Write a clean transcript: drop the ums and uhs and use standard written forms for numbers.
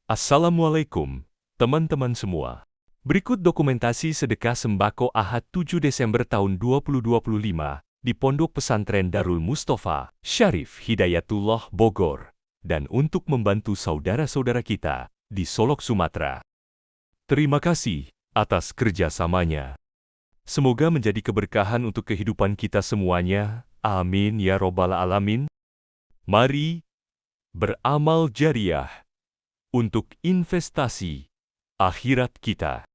Assalamualaikum, teman-teman semua. Berikut dokumentasi sedekah sembako Ahad 7 Desember tahun 2025 di Pondok Pesantren Darul Mustafa, Syarif Hidayatullah, Bogor, dan untuk membantu saudara-saudara kita di Solok, Sumatera. Terima kasih atas kerjasamanya. Semoga menjadi keberkahan untuk kehidupan kita semuanya. Amin ya robbal alamin. Mari beramal jariah untuk investasi akhirat kita.